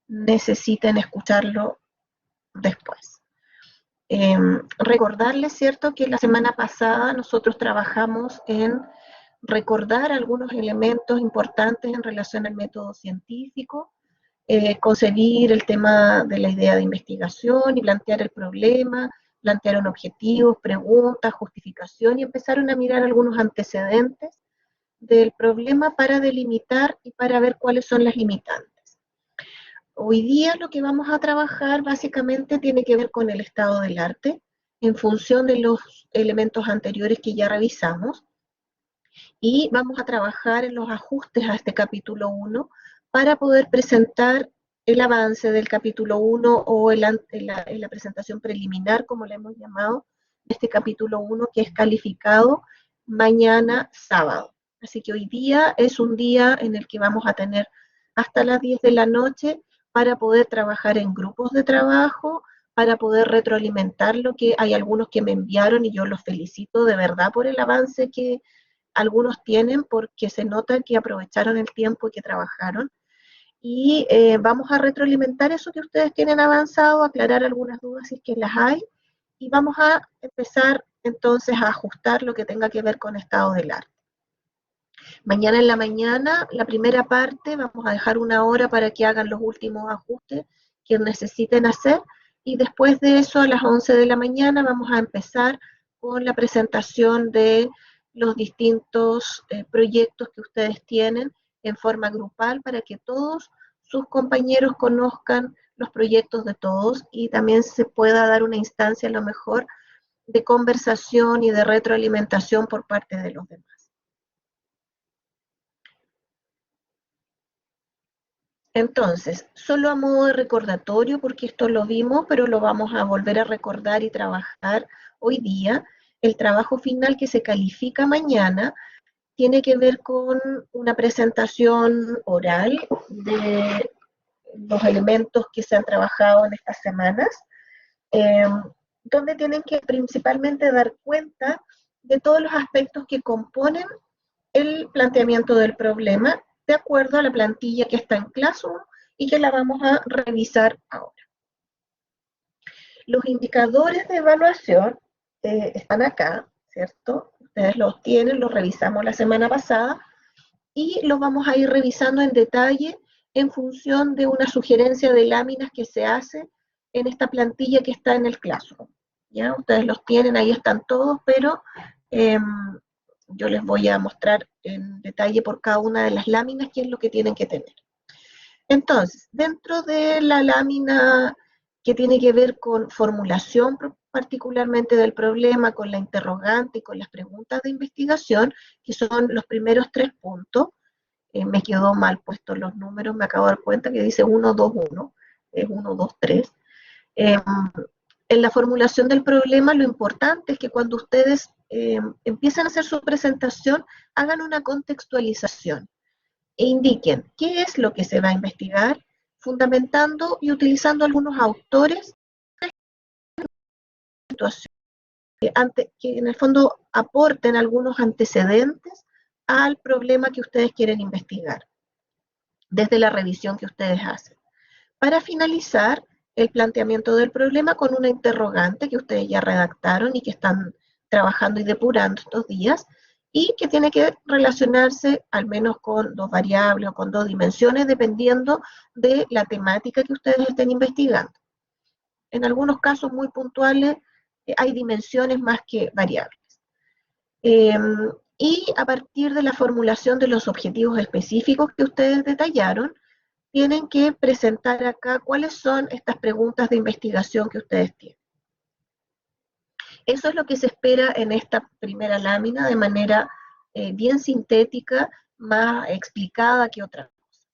necesiten escucharlo después. Recordarles, ¿cierto?, que la semana pasada nosotros trabajamos en recordar algunos elementos importantes en relación al método científico, concebir el tema de la idea de investigación y plantear el problema, plantearon objetivos, preguntas, justificación y empezaron a mirar algunos antecedentes del problema para delimitar y para ver cuáles son las limitantes. Hoy día lo que vamos a trabajar básicamente tiene que ver con el estado del arte en función de los elementos anteriores que ya revisamos y vamos a trabajar en los ajustes a este capítulo 1 para poder presentar el avance del capítulo 1 o en la presentación preliminar, como le hemos llamado, de este capítulo 1 que es calificado mañana sábado. Así que hoy día es un día en el que vamos a tener hasta las 10 de la noche para poder trabajar en grupos de trabajo, para poder retroalimentar lo que hay algunos que me enviaron y yo los felicito de verdad por el avance que algunos tienen porque se nota que aprovecharon el tiempo y que trabajaron. Y vamos a retroalimentar eso que ustedes tienen avanzado, aclarar algunas dudas si es que las hay, y vamos a empezar entonces a ajustar lo que tenga que ver con estado del arte. Mañana en la mañana, la primera parte, vamos a dejar 1 hora para que hagan los últimos ajustes que necesiten hacer, y después de eso, a las 11 de la mañana, vamos a empezar con la presentación de los distintos proyectos que ustedes tienen en forma grupal para que todos sus compañeros conozcan los proyectos de todos y también se pueda dar una instancia a lo mejor de conversación y de retroalimentación por parte de los demás. Entonces, solo a modo de recordatorio, porque esto lo vimos, pero lo vamos a volver a recordar y trabajar hoy día, el trabajo final que se califica mañana tiene que ver con una presentación oral de los elementos que se han trabajado en estas semanas, donde tienen que principalmente dar cuenta de todos los aspectos que componen el planteamiento del problema de acuerdo a la plantilla que está en Classroom y que la vamos a revisar ahora. Los indicadores de evaluación están acá, ¿cierto? Ustedes los tienen, los revisamos la semana pasada y los vamos a ir revisando en detalle en función de una sugerencia de láminas que se hace en esta plantilla que está en el Classroom. ¿Ya? Ustedes los tienen, ahí están todos, pero yo les voy a mostrar en detalle por cada una de las láminas qué es lo que tienen que tener. Entonces, dentro de la lámina que tiene que ver con formulación particularmente del problema, con la interrogante y con las preguntas de investigación, que son los primeros 3 puntos, me quedó mal puestos los números, me acabo de dar cuenta que dice 1, 2, 1, es 1, 2, 3. En la formulación del problema, lo importante es que cuando ustedes empiezan a hacer su presentación, hagan una contextualización e indiquen qué es lo que se va a investigar, fundamentando y utilizando algunos autores que en el fondo aporten algunos antecedentes al problema que ustedes quieren investigar, desde la revisión que ustedes hacen. Para finalizar, el planteamiento del problema con una interrogante que ustedes ya redactaron y que están trabajando y depurando estos días, y que tiene que relacionarse al menos con 2 variables o con 2 dimensiones, dependiendo de la temática que ustedes estén investigando. En algunos casos muy puntuales hay dimensiones más que variables. Y a partir de la formulación de los objetivos específicos que ustedes detallaron, tienen que presentar acá cuáles son estas preguntas de investigación que ustedes tienen. Eso es lo que se espera en esta primera lámina de manera bien sintética, más explicada que otra cosa.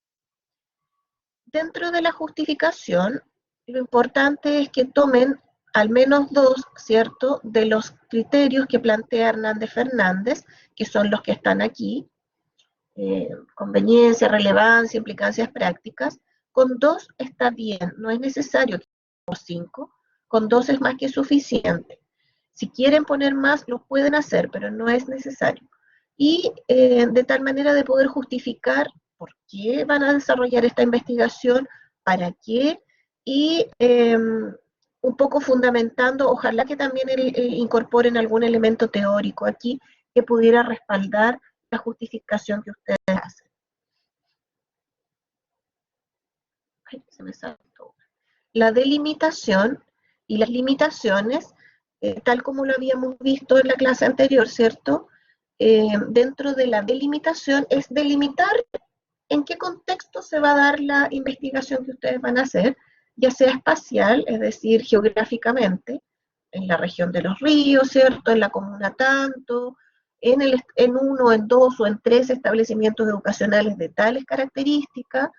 Dentro de la justificación, lo importante es que tomen al menos 2, ¿cierto?, de los criterios que plantea Hernández Fernández, que son los que están aquí, conveniencia, relevancia, implicancias prácticas. Con 2 está bien, no es necesario que pongamos 5, con 2 es más que suficiente. Si quieren poner más, lo pueden hacer, pero no es necesario. Y de tal manera de poder justificar por qué van a desarrollar esta investigación, para qué, y un poco fundamentando, ojalá que también incorporen algún elemento teórico aquí que pudiera respaldar la justificación que ustedes hacen. Ay, se me saltó. La delimitación y las limitaciones, tal como lo habíamos visto en la clase anterior, ¿cierto? Dentro de la delimitación es delimitar en qué contexto se va a dar la investigación que ustedes van a hacer, ya sea espacial, es decir, geográficamente, en la región de los ríos, ¿cierto? En la comuna tanto, en uno, en dos o en tres establecimientos educacionales de tales características,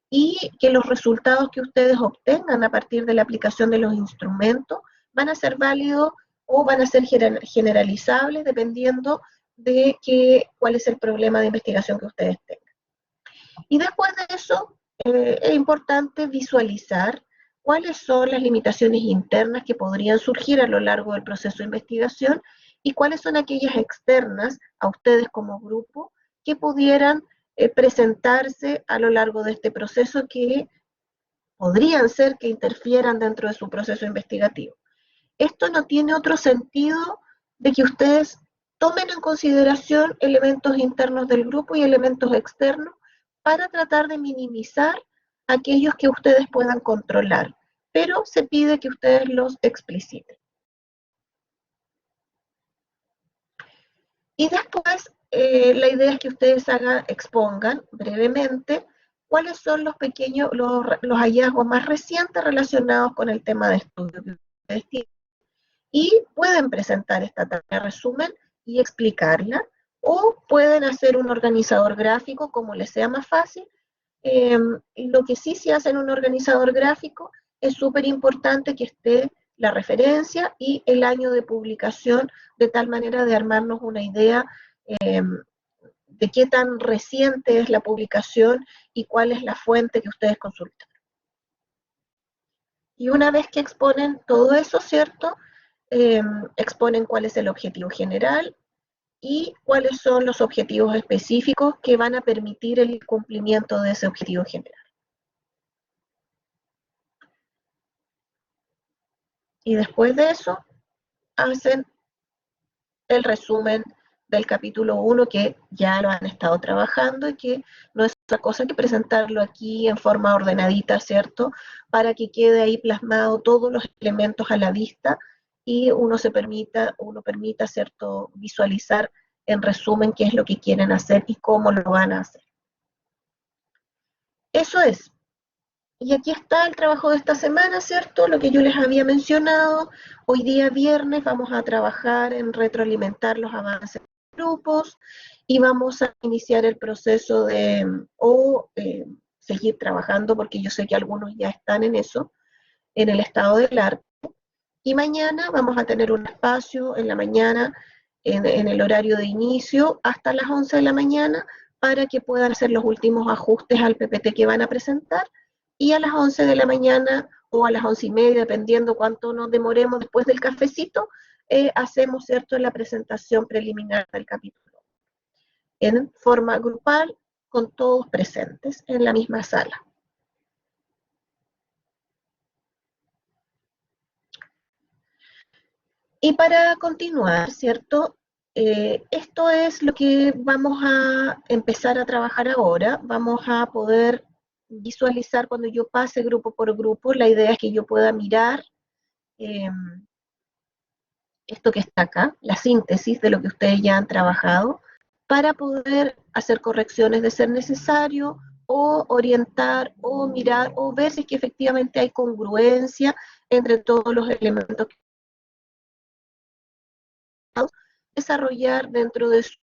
y que los resultados que ustedes obtengan a partir de la aplicación de los instrumentos van a ser válidos o van a ser generalizables dependiendo de cuál es el problema de investigación que ustedes tengan. Y después de eso, es importante visualizar cuáles son las limitaciones internas que podrían surgir a lo largo del proceso de investigación y cuáles son aquellas externas a ustedes como grupo que pudieran presentarse a lo largo de este proceso, que podrían ser que interfieran dentro de su proceso investigativo. Esto no tiene otro sentido de que ustedes tomen en consideración elementos internos del grupo y elementos externos para tratar de minimizar aquellos que ustedes puedan controlar, pero se pide que ustedes los expliciten. Y después, la idea es que ustedes expongan brevemente cuáles son los hallazgos más recientes relacionados con el tema de estudio que ustedes tienen. Y pueden presentar esta tabla de resumen y explicarla, o pueden hacer un organizador gráfico como les sea más fácil. Lo que sí se hace en un organizador gráfico es súper importante que esté la referencia y el año de publicación, de tal manera de armarnos una idea de qué tan reciente es la publicación y cuál es la fuente que ustedes consultan. Y una vez que exponen todo eso, ¿cierto? Exponen cuál es el objetivo general y cuáles son los objetivos específicos que van a permitir el cumplimiento de ese objetivo general. Y después de eso, hacen el resumen del capítulo 1, que ya lo han estado trabajando y que no es otra cosa que presentarlo aquí en forma ordenadita, ¿cierto? Para que quede ahí plasmado todos los elementos a la vista y uno permita, ¿cierto?, visualizar en resumen qué es lo que quieren hacer y cómo lo van a hacer. Eso es. Y aquí está el trabajo de esta semana, ¿cierto? Lo que yo les había mencionado. Hoy día viernes vamos a trabajar en retroalimentar los avances de grupos y vamos a iniciar el proceso seguir trabajando, porque yo sé que algunos ya están en eso, en el estado del arte. Y mañana vamos a tener un espacio en la mañana, en el horario de inicio, hasta las 11 de la mañana, para que puedan hacer los últimos ajustes al PPT que van a presentar, y a las 11 de la mañana o a las 11:30, dependiendo cuánto nos demoremos después del cafecito, hacemos, ¿cierto?, la presentación preliminar del capítulo, en forma grupal, con todos presentes en la misma sala. Y para continuar, ¿cierto? Esto es lo que vamos a empezar a trabajar ahora. Vamos a poder visualizar cuando yo pase grupo por grupo. La idea es que yo pueda mirar esto que está acá, la síntesis de lo que ustedes ya han trabajado, para poder hacer correcciones de ser necesario, o orientar, o mirar, o ver si es que efectivamente hay congruencia entre todos los elementos que desarrollar dentro de su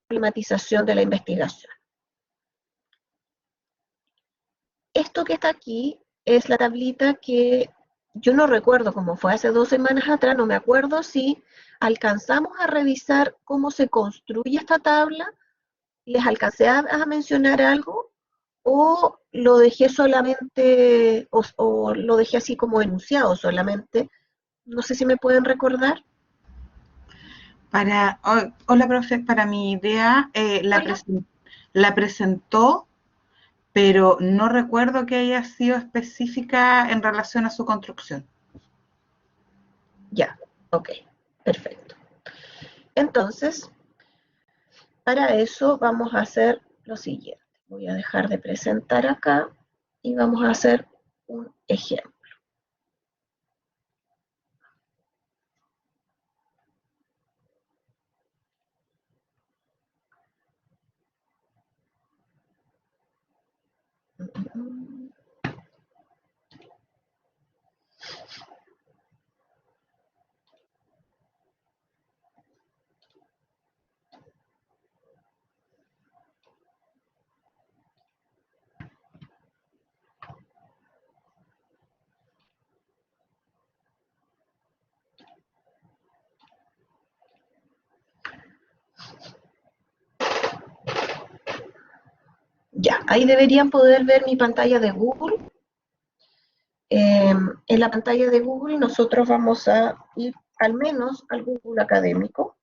problematización de la investigación. Esto que está aquí es la tablita que yo no recuerdo cómo fue hace 2 semanas atrás, no me acuerdo si alcanzamos a revisar cómo se construye esta tabla, les alcancé a mencionar algo, o lo dejé solamente, o lo dejé así como enunciado solamente. No sé si me pueden recordar. Hola, profe, para mi idea la presentó pero no recuerdo que haya sido específica en relación a su construcción. Ya, ok, perfecto. Entonces, para eso vamos a hacer lo siguiente. Voy a dejar de presentar acá y vamos a hacer un ejemplo. Ya, ahí deberían poder ver mi pantalla de Google. En la pantalla de Google nosotros vamos a ir al menos al Google académico.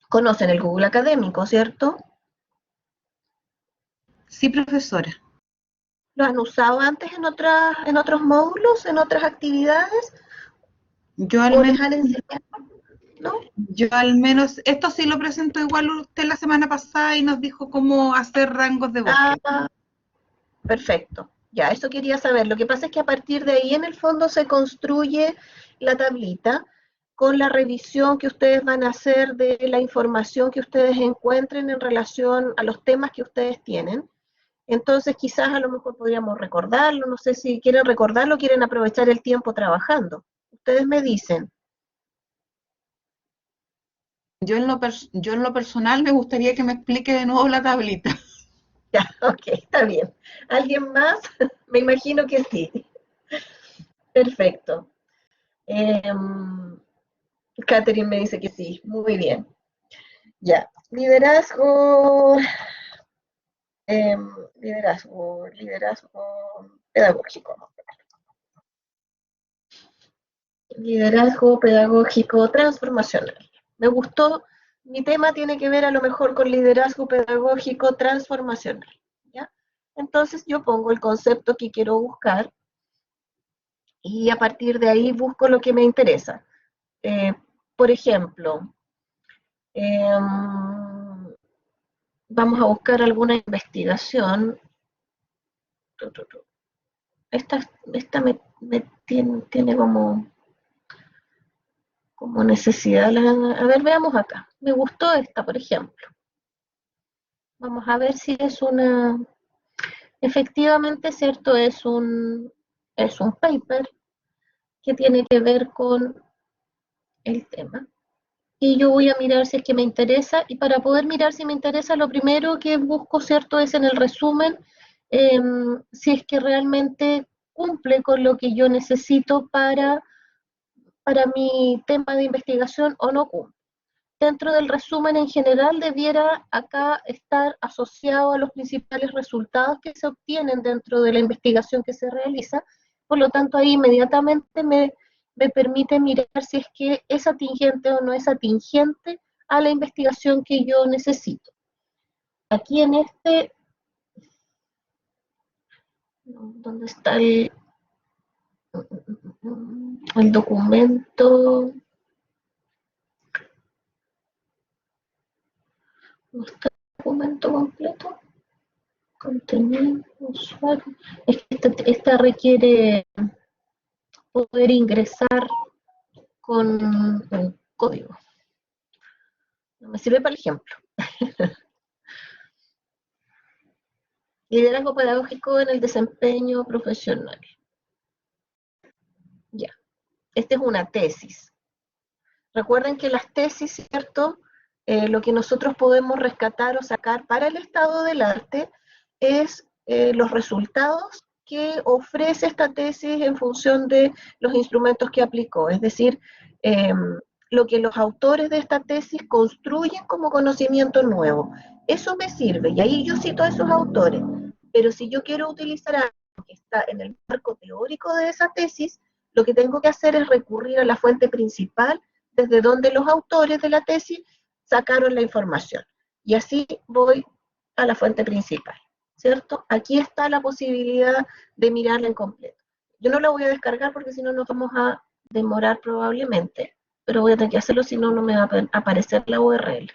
Conocen el Google académico, ¿cierto? Sí, profesora. ¿Lo han usado antes en otros módulos, en otras actividades? Yo al ¿O menos, les han enseñado? ¿No? esto sí lo presentó igual usted la semana pasada y nos dijo cómo hacer rangos de bosque. Ah, perfecto. Ya, eso quería saber. Lo que pasa es que a partir de ahí en el fondo se construye la tablita con la revisión que ustedes van a hacer de la información que ustedes encuentren en relación a los temas que ustedes tienen. Entonces quizás a lo mejor podríamos recordarlo, no sé si quieren recordarlo o quieren aprovechar el tiempo trabajando. Ustedes me dicen. Yo en lo personal me gustaría que me explique de nuevo la tablita. Ya, ok, está bien. ¿Alguien más? Me imagino que sí. Perfecto. Catherine me dice que sí, muy bien. Ya, liderazgo, liderazgo pedagógico. ¿No? Liderazgo pedagógico transformacional. Me gustó, mi tema tiene que ver a lo mejor con liderazgo pedagógico transformacional. ¿Ya? Entonces yo pongo el concepto que quiero buscar y a partir de ahí busco lo que me interesa. Eh, por ejemplo, eh, vamos a buscar alguna investigación. Esta me tiene como necesidad. A ver, veamos acá. Me gustó esta, por ejemplo. Vamos a ver si es una. Efectivamente, cierto, es un paper que tiene que ver con el tema. Y yo voy a mirar si es que me interesa, y para poder mirar si me interesa, lo primero que busco, cierto, es en el resumen, si es que realmente cumple con lo que yo necesito para mi tema de investigación o no cumple. Dentro del resumen en general debiera acá estar asociado a los principales resultados que se obtienen dentro de la investigación que se realiza. Por lo tanto, ahí inmediatamente me permite mirar si es que es atingente o no es atingente a la investigación que yo necesito. Aquí en este, ¿dónde está el documento? ¿No está el documento completo? Contenido, usuario. Es que esta requiere poder ingresar con un código. No me sirve para el ejemplo. Liderazgo pedagógico en el desempeño profesional. Ya. Esta es una tesis. Recuerden que las tesis, ¿cierto? Lo que nosotros podemos rescatar o sacar para el estado del arte es los resultados que ofrece esta tesis en función de los instrumentos que aplicó. Es decir, lo que los autores de esta tesis construyen como conocimiento nuevo. Eso me sirve, y ahí yo cito a esos autores. Pero si yo quiero utilizar algo que está en el marco teórico de esa tesis, lo que tengo que hacer es recurrir a la fuente principal desde donde los autores de la tesis sacaron la información. Y así voy a la fuente principal, ¿cierto? Aquí está la posibilidad de mirarla en completo. Yo no la voy a descargar porque si no nos vamos a demorar probablemente, pero voy a tener que hacerlo, si no, no me va a aparecer la URL.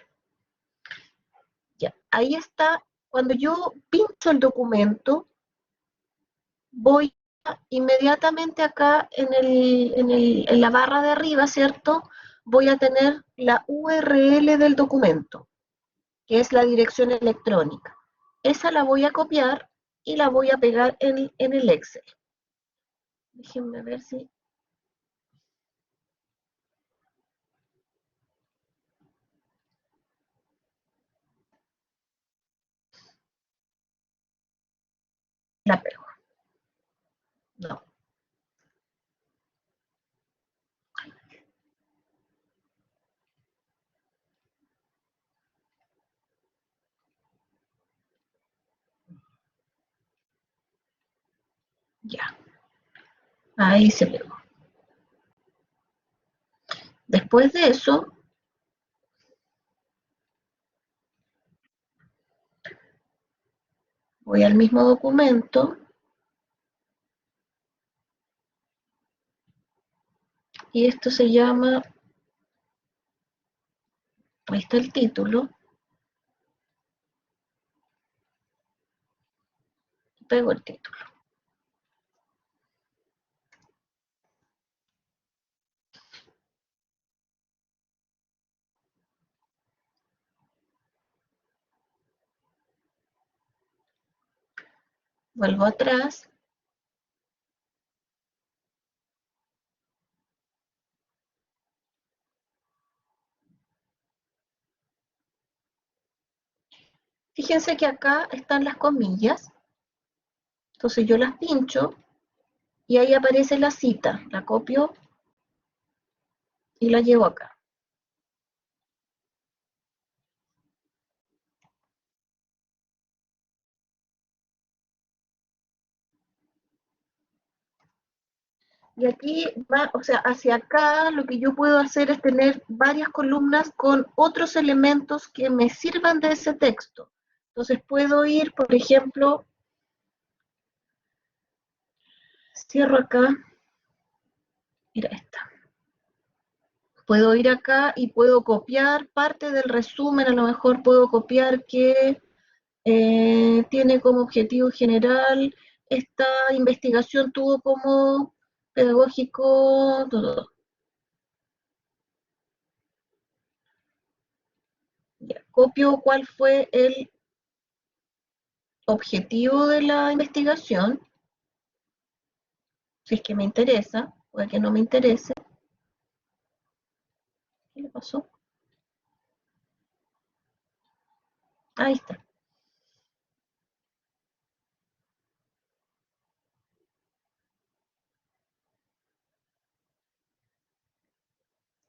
Ya, ahí está. Cuando yo pincho el documento, voy inmediatamente acá en la barra de arriba, ¿cierto? Voy a tener la URL del documento, que es la dirección electrónica. Esa la voy a copiar y la voy a pegar en el Excel. Déjenme ver si... la pego. No. Ya. Ahí se pegó. Después de eso, voy al mismo documento y esto se llama, ahí está el título, pego el título. Vuelvo atrás. Fíjense que acá están las comillas, entonces yo las pincho y ahí aparece la cita, la copio y la llevo acá. Y aquí va, o sea, hacia acá lo que yo puedo hacer es tener varias columnas con otros elementos que me sirvan de ese texto. Entonces puedo ir, por ejemplo, cierro acá, mira esta. Puedo ir acá y puedo copiar parte del resumen, a lo mejor puedo copiar que tiene como objetivo general, esta investigación tuvo como pedagógico, todo. Ya, copio cuál fue el objetivo de la investigación, si es que me interesa, puede que no me interese. ¿Qué le pasó? Ahí está.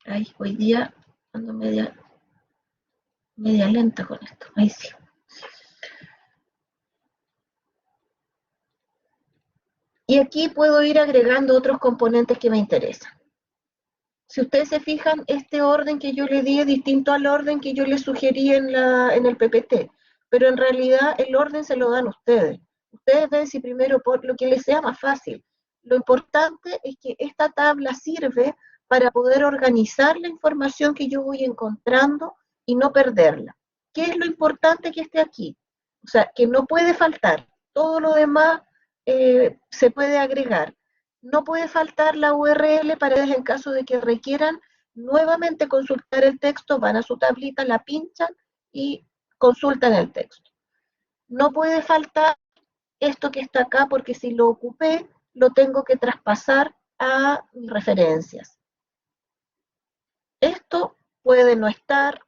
Ahí, hoy día ando media lenta con esto. Ahí sí. Y aquí puedo ir agregando otros componentes que me interesan. Si ustedes se fijan, este orden que yo le di es distinto al orden que yo les sugerí en el PPT, pero en realidad el orden se lo dan ustedes. Ustedes ven si primero por lo que les sea más fácil. Lo importante es que esta tabla sirve para poder organizar la información que yo voy encontrando y no perderla. ¿Qué es lo importante que esté aquí? O sea, que no puede faltar. Todo lo demás se puede agregar. No puede faltar la URL para en caso de que requieran nuevamente consultar el texto, van a su tablita, la pinchan y consultan el texto. No puede faltar esto que está acá porque si lo ocupé, lo tengo que traspasar a mis referencias. Esto puede no estar,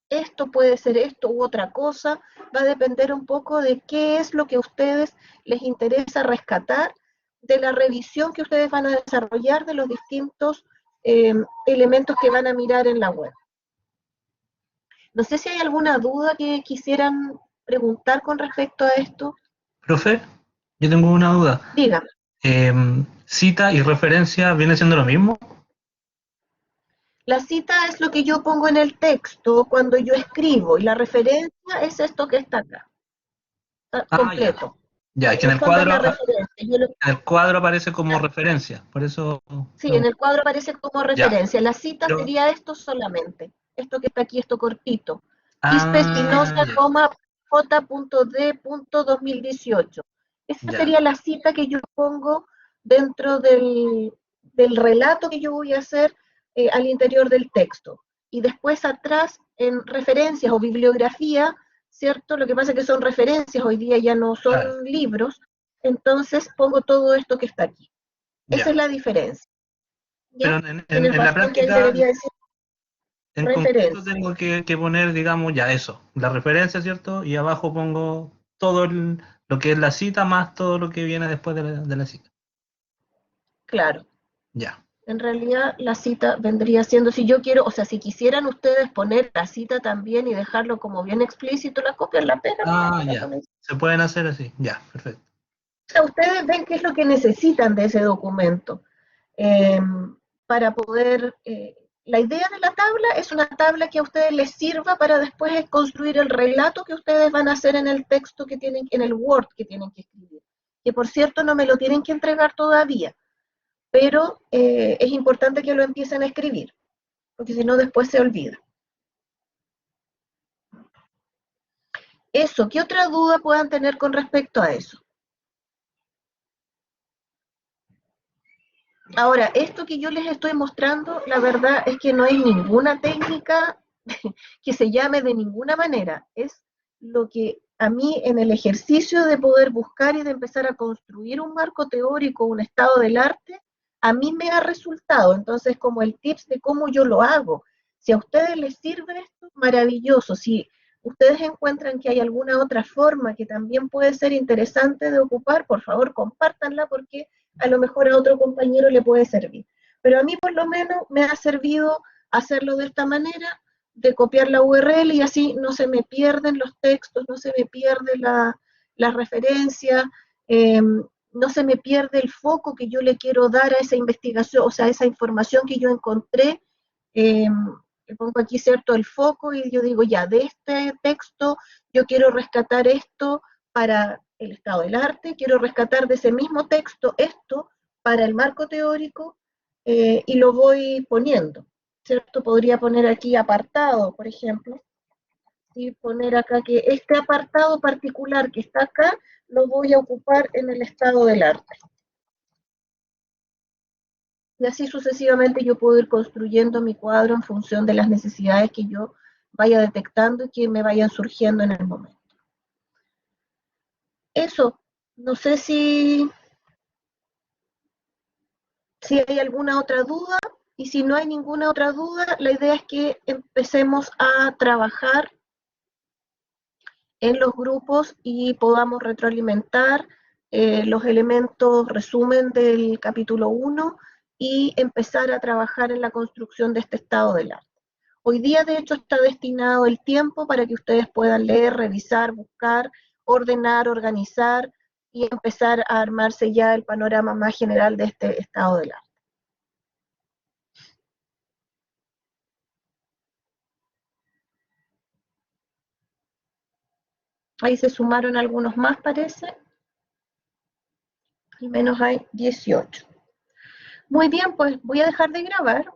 esto puede ser esto u otra cosa, va a depender un poco de qué es lo que a ustedes les interesa rescatar de la revisión que ustedes van a desarrollar de los distintos elementos que van a mirar en la web. No sé si hay alguna duda que quisieran preguntar con respecto a esto. Profe, yo tengo una duda. Dígame. ¿Cita y referencia viene siendo lo mismo? La cita es lo que yo pongo en el texto cuando yo escribo, y la referencia es esto que está acá, está Ah, ya. completo. Ya, es que en el Corresponde a cuadro, la referencia. en el cuadro aparece como referencia, por eso Sí, en pregunto. el cuadro aparece como Ya. referencia. La cita Pero, sería esto solamente, esto que está aquí, esto cortito. Quispe ah, Espinosa, ya, J.D.2018. Esa ya, sería la cita que yo pongo dentro del relato que yo voy a hacer al interior del texto. Y después atrás, en referencias o bibliografía, ¿cierto? Lo que pasa es que son referencias, hoy día ya no claro, son libros, entonces pongo todo esto que está aquí. Esa ya. es la diferencia. Pero ¿Ya? En el en la bastón que ahí práctica, debería decir en concreto referencia. tengo que poner, digamos, ya eso, la referencia, ¿cierto? Y abajo pongo todo lo que es la cita más todo lo que viene después de la cita. Claro. Ya. En realidad la cita vendría siendo, si yo quiero, o sea, si quisieran ustedes poner la cita también y dejarlo como bien explícito, la copian, la pegan, ¿no? Ah, La ya. ponen. Se pueden hacer así. Ya, perfecto. O sea, ustedes ven qué es lo que necesitan de ese documento eh, para poder... la idea de la tabla es una tabla que a ustedes les sirva para después construir el relato que ustedes van a hacer en el texto que tienen, en el Word que tienen que escribir. Que por cierto no me lo tienen que entregar todavía, pero es importante que lo empiecen a escribir, porque si no después se olvida. Eso, ¿qué otra duda puedan tener con respecto a eso? Ahora, esto que yo les estoy mostrando, la verdad es que no es ninguna técnica que se llame de ninguna manera. Es lo que a mí en el ejercicio de poder buscar y de empezar a construir un marco teórico, un estado del arte, a mí me ha resultado. Entonces, como el tips de cómo yo lo hago. Si a ustedes les sirve esto, maravilloso. Si ustedes encuentran que hay alguna otra forma que también puede ser interesante de ocupar, por favor, compártanla porque a lo mejor a otro compañero le puede servir. Pero a mí por lo menos me ha servido hacerlo de esta manera, de copiar la URL y así no se me pierden los textos, no se me pierde la referencia, no se me pierde el foco que yo le quiero dar a esa investigación, o sea, a esa información que yo encontré. Le pongo aquí, ¿cierto?, el foco y yo digo, ya, de este texto yo quiero rescatar esto para el estado del arte, quiero rescatar de ese mismo texto esto para el marco teórico y lo voy poniendo, ¿cierto? Podría poner aquí apartado, por ejemplo, y poner acá que este apartado particular que está acá lo voy a ocupar en el estado del arte. Y así sucesivamente yo puedo ir construyendo mi cuadro en función de las necesidades que yo vaya detectando y que me vayan surgiendo en el momento. Eso, no sé si hay alguna otra duda, y si no hay ninguna otra duda, la idea es que empecemos a trabajar en los grupos y podamos retroalimentar los elementos resumen del capítulo 1 y empezar a trabajar en la construcción de este estado del arte. Hoy día, de hecho, está destinado el tiempo para que ustedes puedan leer, revisar, buscar, ordenar, organizar y empezar a armarse ya el panorama más general de este estado del arte. Ahí se sumaron algunos más, parece. Al menos hay 18. Muy bien, pues voy a dejar de grabar.